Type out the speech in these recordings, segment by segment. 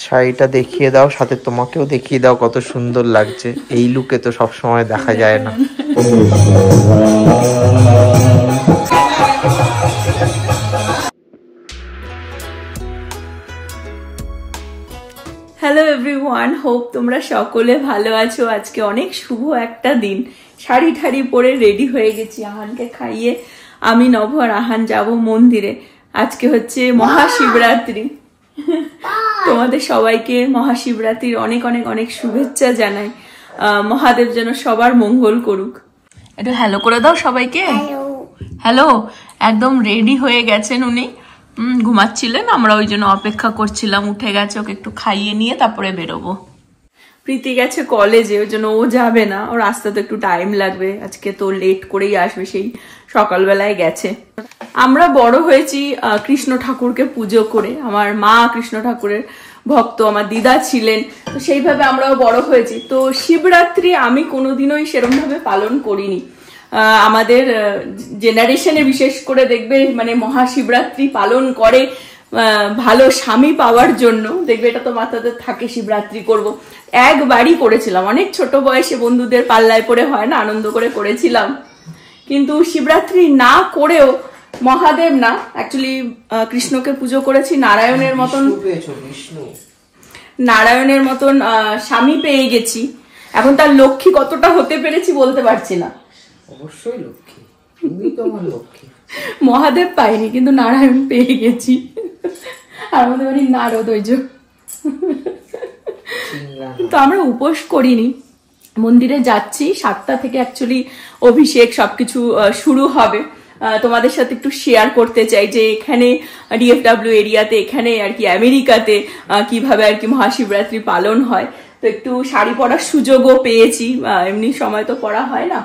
শাড়িটা দেখিয়ে দাও, সাথে তোমাকেও দেখিয়ে দাও কত সুন্দর লাগছে। এই লুকে তো সব সময় দেখা যায় না। হ্যালো এভরিওয়ান, হোপ তোমরা সকলে ভালো আছো। আজকে অনেক শুভ একটা দিন। শাড়ি ঠাড়ি পরে রেডি হয়ে গেছি। আহানকে খাইয়ে আমি নভ আর আহান যাব মন্দিরে। আজকে হচ্ছে মহাশিবরাত্রি। তোমাদের সবাইকে মহাশিবরাত্রির অনেক অনেক অনেক শুভেচ্ছা জানাই। মহাদেব যেন সবার মঙ্গল করুক। একটু হ্যালো করে দাও সবাইকে। হ্যালো। একদম রেডি হয়ে গেছেন উনি। ঘুমাচ্ছিলেন, আমরা ওই জন্য অপেক্ষা করছিলাম। উঠে গেছে, ওকে একটু খাইয়ে নিয়ে তারপরে বেরোবো। প্রীতি গেছে কলেজে, ওই জন্য ও যাবে না, ওর আসতে তো একটু টাইম লাগবে। আজকে তো লেট করেই আসবে, সেই সকালবেলায় গেছে। আমরা বড় হয়েছি কৃষ্ণ ঠাকুরকে পুজো করে। আমার মা কৃষ্ণ ঠাকুরের ভক্ত, আমার দিদা ছিলেন, তো সেইভাবে আমরাও বড় হয়েছি। তো শিবরাত্রি আমি কোনোদিনই সেরকম ভাবে পালন করিনি। আমাদের জেনারেশনে বিশেষ করে দেখবে মানে মহাশিবরাত্রি পালন করে ভালো স্বামী পাওয়ার জন্য। দেখবে এটা তো মাথাতে থাকে, শিবরাত্রি করব। একবারই করেছিলাম, অনেক ছোট বয়সে বন্ধুদের পাল্লায় পড়ে, হয় না, আনন্দ করে করেছিলাম। কিন্তু শিবরাত্রি না করেও মহাদেব না, অ্যাকচুয়ালি কৃষ্ণকে পুজো করেছি। নারায়ণের মতন স্বামী পেয়ে গেছি। এখন তার লক্ষ্মী কতটা হতে পেরেছি বলতে পারছি না। অবশ্যই লক্ষ্মী, তুমি তো আমার লক্ষ্মী। মহাদেব পাইনি, কিন্তু নারায়ণ পেয়ে গেছি। আর আমাদের বাড়ি নারদ, ওই যে। তো আমরা উপোস করিনি, মন্দিরে যাচ্ছি। 7টা থেকে অ্যাকচুয়ালি অভিষেক সবকিছু শুরু হবে। তোমাদের সাথে একটু শেয়ার করতে চাই যে এখানে ডিএফডব্লিউ এরিয়াতে, এখানে আর কি আমেরিকাতে কিভাবে আর কি মহাশিবরাত্রি পালন হয়। তো একটু শাড়ি পরার সুযোগও পেয়েছি, এমনি সময় তো পরা হয় না,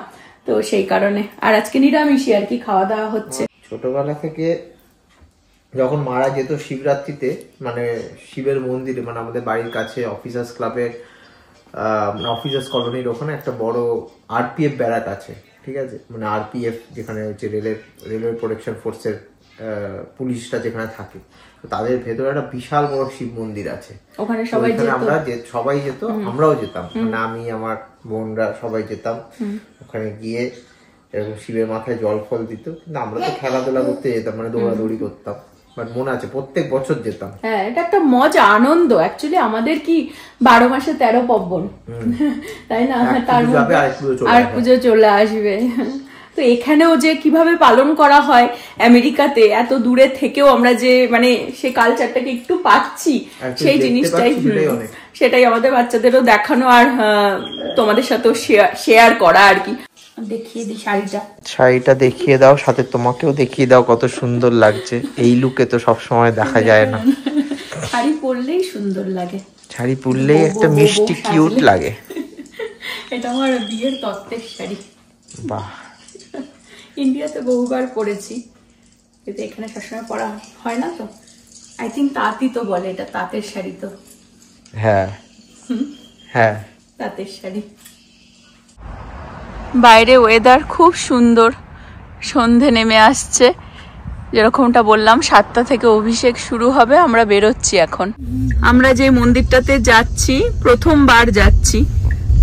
তো সেই কারণে। আর আজকে নিরামিষই আর কি খাওয়া দাওয়া হচ্ছে। ছোটবেলা থেকে যখন মারা যেত শিবরাত্রিতে, মানে শিবের মন্দিরে, মানে আমাদের বাড়ির কাছে অফিসার্স ক্লাবের অফিসার্স কলোনির ওখানে একটা বড় আরপিএফ ব্যারাক আছে, ঠিক আছে, মানে আরপিএফ যেখানে হচ্ছে রেলওয়ে প্রোটেকশন ফোর্সের পুলিশটা যেখানে থাকে, তো তাদের ভেতরে একটা বিশাল বড় শিব মন্দির আছে। ওখানে সবাই যেত, আমরাও যেতাম, মানে আমি আমার বোনরা সবাই যেতাম। ওখানে গিয়ে এরকম শিবের মাথায় জল ফল দিত, কিন্তু আমরা তো খেলাধুলা করতে যেতাম, মানে দৌড়াদৌড়ি করতাম। বাট মনে আছে প্রত্যেক বছর যেতাম। হ্যাঁ, এটা একটা মজা, আনন্দ। অ্যাকচুয়ালি আমাদের কি 12 মাসে 13 পার্বণ, তাই না? তার মধ্যে আর পুজো চলে আসবে। তো এখানেও যে কিভাবে পালন করা হয় আমেরিকাতে, এত দূরে থেকেও আমরা যে মানে সে কালচারটাকে একটু পাচ্ছি, সেই জিনিসটাই, সেটাই আমাদের বাচ্চাদেরও দেখানো আর তোমাদের সাথেও শেয়ার করা আর কি। দেখিয়ে দিই শাড়িটা দেখিয়ে দাও, সাথে তোমাকেও দেখিয়ে দাও কত সুন্দর লাগছে। এই লুকে তো সব সময় দেখা যায় না। শাড়ি পরলেই সুন্দর লাগে, শাড়ি পরলেই একটা মিষ্টি কিউট লাগে। এটা আমার বিয়ের তত্ত্বের শাড়ি। বাহ। ইন্ডিয়াতে বহুবার পরেছি, কিন্তু এখানে সবসময় পরা হয় না। তো আই থিঙ্ক তাঁতই তো বলে, এটা তাঁতের শাড়ি তো। হ্যাঁ হ্যাঁ, তাঁতের শাড়ি। বাইরে ওয়েদার খুব সুন্দর, সন্ধে নেমে আসছে। যেরকমটা বললাম 7টা থেকে অভিষেক শুরু হবে। আমরা বেরোচ্ছি এখন। আমরা যে মন্দিরটাতে যাচ্ছি, প্রথমবার যাচ্ছি,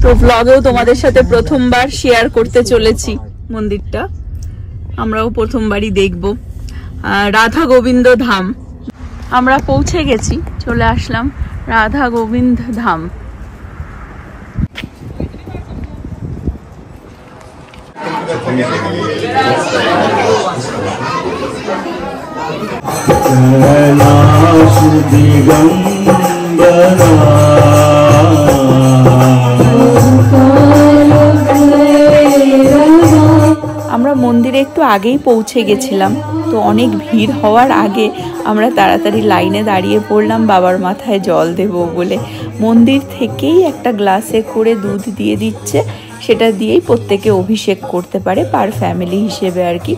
তো ব্লগেও তোমাদের সাথে প্রথমবার শেয়ার করতে চলেছি মন্দিরটা। আমরাও প্রথমবারই দেখব। রাধা গোবিন্দ ধাম। আমরা পৌঁছে গেছি, চলে আসলাম রাধা গোবিন্দ ধাম। আমরা মন্দিরে একটু আগেই পৌঁছে গেছিলাম, তো অনেক ভিড় হওয়ার আগে আমরা তাড়াতাড়ি লাইনে দাঁড়িয়ে পড়লাম বাবার মাথায় জল দেব বলে। মন্দির থেকেই একটা গ্লাসে করে দুধ দিয়ে দিচ্ছে, সেটা দিয়েই প্রত্যেকে অভিষেক করতে পারে, পার ফ্যামিলি হিসেবে আর কি।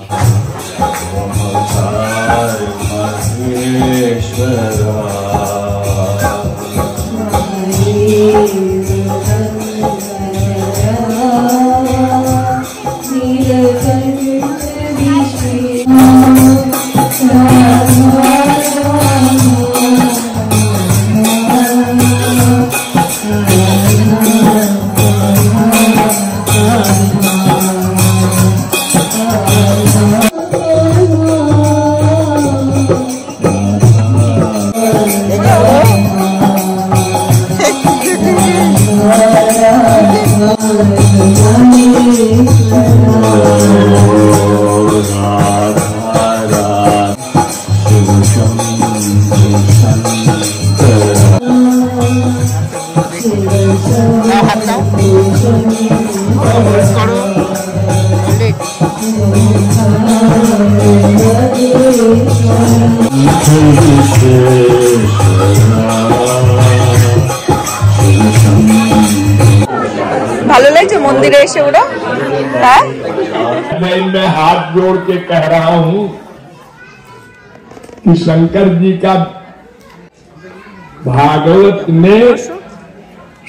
লাগছে মন্দিরে এসে ওরা? হ্যাঁ, मैं हाथ जोड़ के कह रहा हूँ कि शंकर जी का भागवत में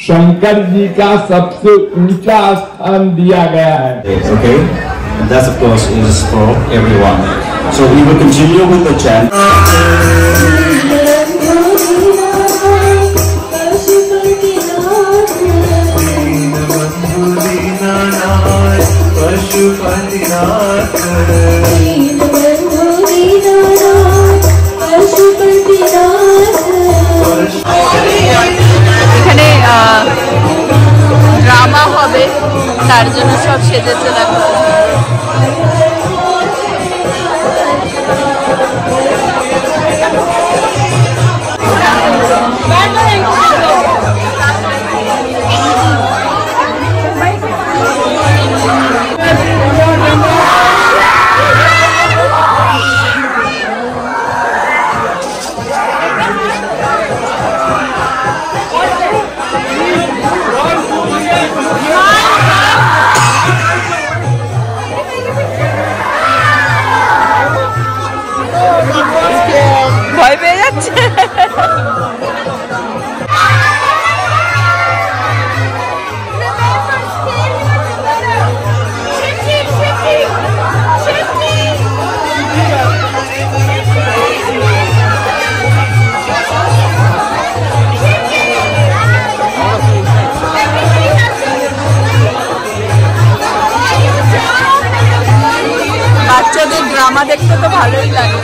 शंकर जी का सबसे ऊंचा स्थान दिया गया है. Okay, and that of course is for everyone. So we will continue with the chant. এখানে ড্রামা হবে, তার জন্য সব সেজেছে দেখো। ভয় পেয়ে যাচ্ছে। বাচ্চাদের ড্রামা দেখতে তো ভালোই লাগে।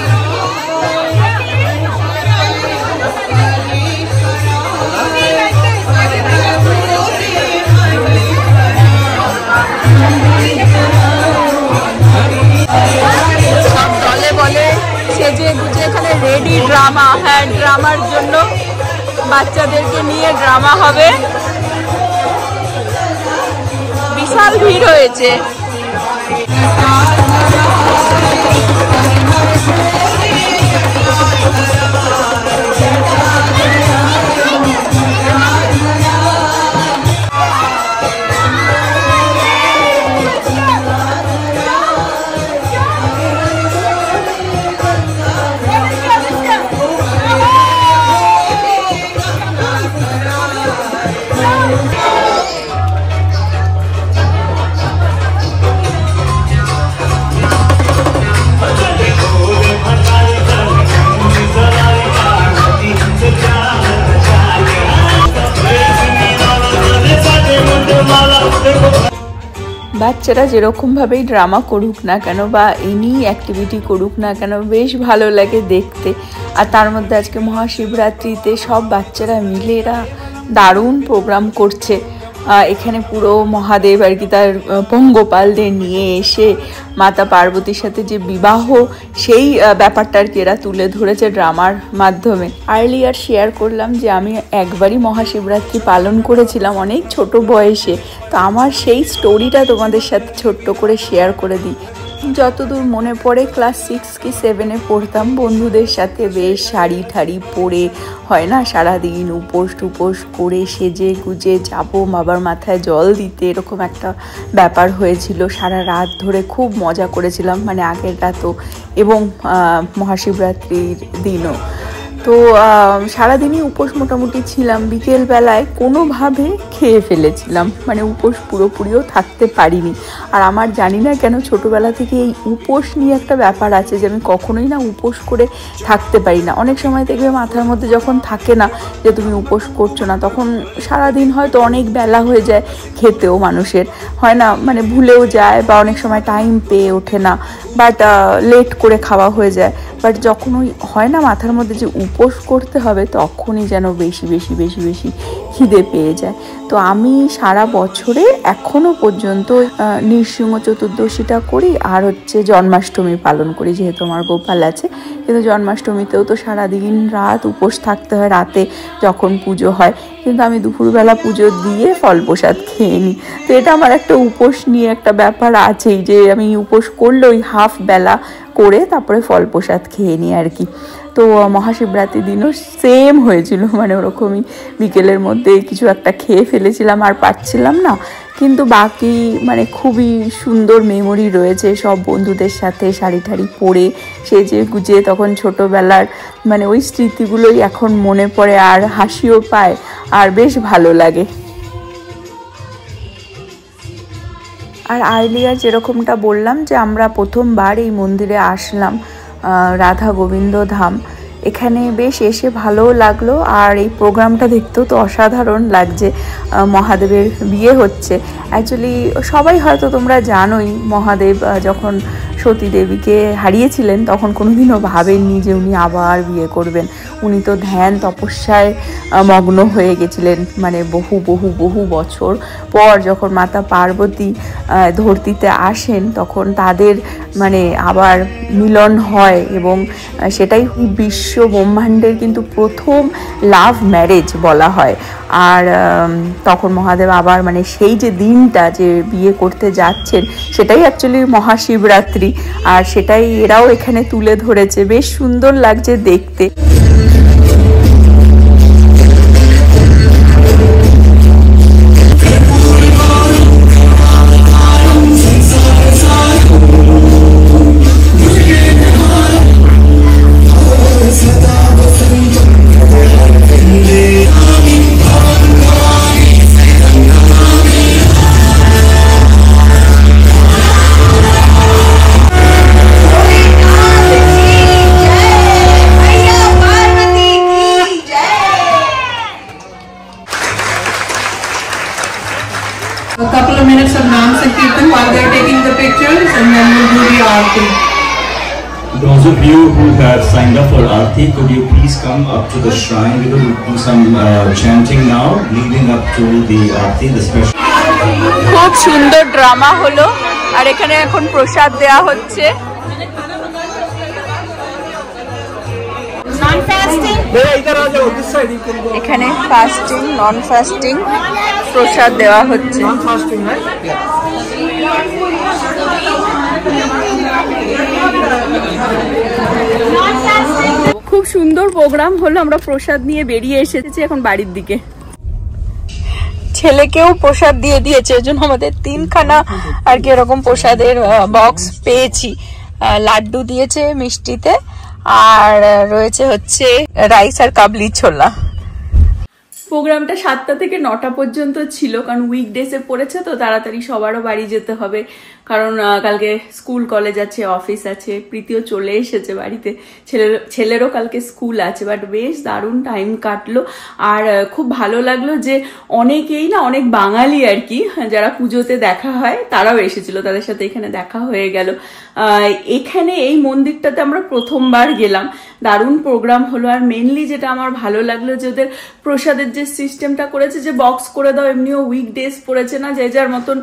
সব দলে বলে সেজে গুজে এখানে রেডি ড্রামা। হ্যাঁ, ড্রামার জন্য বাচ্চাদেরকে নিয়ে ড্রামা হবে। বিশাল ভিড় হয়েছে। বাচ্চারা যেরকমভাবেই ড্রামা করুক না কেন বা এনি অ্যাক্টিভিটি করুক না কেন বেশ ভালো লাগে দেখতে। আর তার মধ্যে আজকে মহাশিবরাত্রিতে সব বাচ্চারা মিলে এরা দারুণ প্রোগ্রাম করছে। এখানে পুরো মহাদেব আর কি তার পঙ্গপালদের নিয়ে এসে মাতা পার্বতীর সাথে যে বিবাহ সেই ব্যাপারটা আর কি এরা তুলে ধরেছে ড্রামার মাধ্যমে। আর্লিয়ার শেয়ার করলাম যে আমি একবারই মহাশিবরাত্রি পালন করেছিলাম অনেক ছোট বয়সে, তো আমার সেই স্টোরিটা তোমাদের সাথে ছোট্ট করে শেয়ার করে দিই। যতদূর মনে পড়ে ক্লাস 6 কি 7-এ পড়তাম, বন্ধুদের সাথে বেশ শাড়ি ঠাড়ি পরে হয় না সারাদিন উপোস টুপোস করে সেজে গুজে যাবো বাবার মাথায় জল দিতে, এরকম একটা ব্যাপার হয়েছিল। সারা রাত ধরে খুব মজা করেছিলাম, মানে আগের রাতও এবং মহাশিবরাত্রির দিনও। তো সারাদিনই উপোস মোটামুটি ছিলাম, বিকেলবেলায় কোনোভাবে খেয়ে ফেলেছিলাম, মানে উপোস পুরোপুরিও থাকতে পারিনি। আর আমার জানি না কেন ছোটোবেলা থেকে এই উপোস নিয়ে একটা ব্যাপার আছে যে আমি কখনোই না উপোস করে থাকতে পারি না। অনেক সময় দেখবে মাথার মধ্যে যখন থাকে না যে তুমি উপোস করছো না, তখন সারাদিন হয়তো অনেক বেলা হয়ে যায়, খেতেও মানুষের হয় না, মানে ভুলেও যায় বা অনেক সময় টাইম পেয়ে ওঠে না, বাট লেট করে খাওয়া হয়ে যায়। বাট যখন ওই হয় না মাথার মধ্যে যে উপোস করতে হবে, তখনই যেন বেশি বেশি বেশি বেশি খিদে পেয়ে যায়। তো আমি সারা বছরে এখনও পর্যন্ত নৃসিংহ চতুর্দশীটা করি আর হচ্ছে জন্মাষ্টমী পালন করি, যেহেতু আমার গোপাল আছে। কিন্তু জন্মাষ্টমীতেও তো সারাদিন রাত উপোস থাকতে হয় রাতে যখন পুজো হয়, কিন্তু আমি দুপুরবেলা পুজো দিয়ে ফল প্রসাদ খেয়ে নিই। তো এটা আমার একটা উপোস নিয়ে একটা ব্যাপার আছেই, যে আমি উপোস করলে ওই হাফ বেলা করে তারপরে ফল প্রসাদ খেয়ে নিই আর কি। তো মহাশিবরাত্রির দিনও সেম হয়েছিল, মানে ওরকমই বিকেলের মধ্যে কিছু একটা খেয়ে ফেলেছিলাম আর পাচ্ছিলাম না, কিন্তু বাকি মানে খুবই সুন্দর মেমোরি রয়েছে সব বন্ধুদের সাথে শাড়ি ঠাড়ি পরে সেজে গুজে। তখন ছোটোবেলার মানে ওই স্মৃতিগুলোই এখন মনে পড়ে আর হাসিও পায় আর বেশ ভালো লাগে। আর আর্লিয়ার যেরকমটা বললাম যে আমরা প্রথমবার এই মন্দিরে আসলাম, রাধা গোবিন্দ ধাম, এখানে বেশ এসে ভালোও লাগলো। আর এই প্রোগ্রামটা দেখতেও তো অসাধারণ লাগছে, মহাদেবের বিয়ে হচ্ছে। অ্যাকচুয়ালি সবাই হয়তো তোমরা জানোই, মহাদেব যখন সতী দেবীকে হারিয়েছিলেন তখন কোনোদিনও ভাবেননি যে উনি আবার বিয়ে করবেন। উনি তো ধ্যান তপস্যায় মগ্ন হয়ে গেছিলেন, মানে বহু বহু বহু বছর পর যখন মাতা পার্বতী ধরতিতে আসেন তখন তাদের মানে আবার মিলন হয়, এবং সেটাই বিশ্ব ব্রহ্মাণ্ডের কিন্তু প্রথম লাভ ম্যারেজ বলা হয়। আর তখন মহাদেব আবার মানে সেই যে দিনটা যে বিয়ে করতে যাচ্ছেন সেটাই অ্যাকচুয়ালি মহাশিবরাত্রি, আর সেটাই এরাও এখানে তুলে ধরেছে। বেশ সুন্দর লাগছে দেখতে। A couple of minutes of Naam Sankirtan while they're taking the pictures, and then we'll do the Aarti. Those of you who have signed up for Aarti, could you please come up to the shrine? We will do some chanting now, leading up to the Aarti, the special. খুব সুন্দর drama হলো, আর এখানে এখন প্রসাদ দেয়া হচ্ছে। এখানে fasting নন fasting প্রসাদ দেওয়া হচ্ছে। খুব সুন্দর প্রোগ্রাম হলো, আমরা প্রসাদ নিয়ে বেরিয়ে এসেছি এখন বাড়ির দিকে। ছেলেকেও প্রসাদ দিয়ে দিয়েছে, ওই জন্য আমাদের 3খানা আর কি এরকম প্রসাদের বক্স পেয়েছি। লাড্ডু দিয়েছে মিষ্টিতে, আর রয়েছে হচ্ছে রাইস আর কাবলি ছোলা। প্রোগ্রামটা 7টা থেকে 9টা পর্যন্ত ছিল, কারণ উইকডেসে পড়েছে তো তাড়াতাড়ি সবারও বাড়ি যেতে হবে, কারণ কালকে স্কুল কলেজ আছে, অফিস আছে। প্রীতিও চলে এসেছে বাড়িতে, ছেলেরও কালকে স্কুল আছে। বাট বেশ দারুণ টাইম কাটলো, আর খুব ভালো লাগলো যে অনেকেই না, অনেক বাঙালি আর কি যারা পুজোতে দেখা হয় তারাও এসেছিল, তাদের সাথে এখানে দেখা হয়ে গেল। এখানে এই মন্দিরটাতে আমরা প্রথমবার গেলাম, দারুণ প্রোগ্রাম হলো। আর মেনলি যেটা আমার ভালো লাগলো যে ওদের প্রসাদের যে সিস্টেমটা করেছে, যে বক্স করে দাও, এমনিও উইকডেজ পড়েছে না, যে যার মতন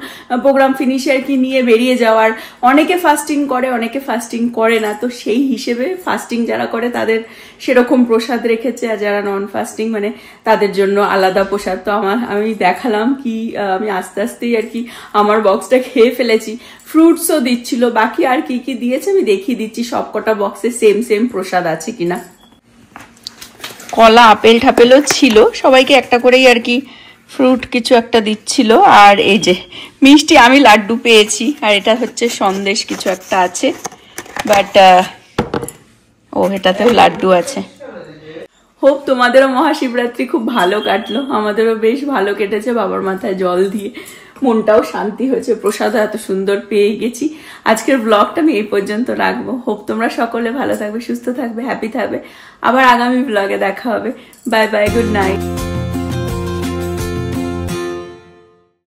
প্রোগ্রাম ফিনিশে আর কি নিয়ে বেরিয়ে যাওয়ার। অনেকে ফাস্টিং করে, অনেকে ফাস্টিং করে না, তো সেই হিসেবে ফাস্টিং যারা করে তাদের সেরকম প্রসাদ রেখেছে, আর যারা নন ফাস্টিং মানে তাদের জন্য আলাদা প্রসাদ। তো আমি দেখালাম কি, আমি আস্তে আস্তেই আর কি আমার বক্সটা খেয়ে ফেলেছি। ফ্রুটসও দিচ্ছিল, বাকি আর কি কি দিয়েছে আমি দেখিয়ে দিচ্ছি, সবকটা বক্সে সেম সেম প্রসাদ আছে কিনা। কলা আপেল ঠাপেলও ছিল, সবাইকে একটা করেই আর কি ফ্রুট কিছু একটা দিচ্ছিল। আর এই যে মিষ্টি, আমি লাড্ডু পেয়েছি, আর এটা হচ্ছে সন্দেশ কিছু একটা আছে, বাট এটাতেও লাড্ডু আছে। হোপ তোমাদেরও মহাশিবরাত্রি খুব ভালো কাটলো, আমাদেরও বেশ ভালো কেটেছে, বাবার মাথায় জল দিয়ে মনটাও শান্তি হয়েছে, প্রসাদ এত সুন্দর পেয়ে গেছি। আজকের ব্লগটা আমি এই পর্যন্ত রাখবো। হোপ তোমরা সকলে ভালো থাকবে, সুস্থ থাকবে, হ্যাপি থাকবে। আবার আগামী ব্লগে দেখা হবে। Bye bye, good night.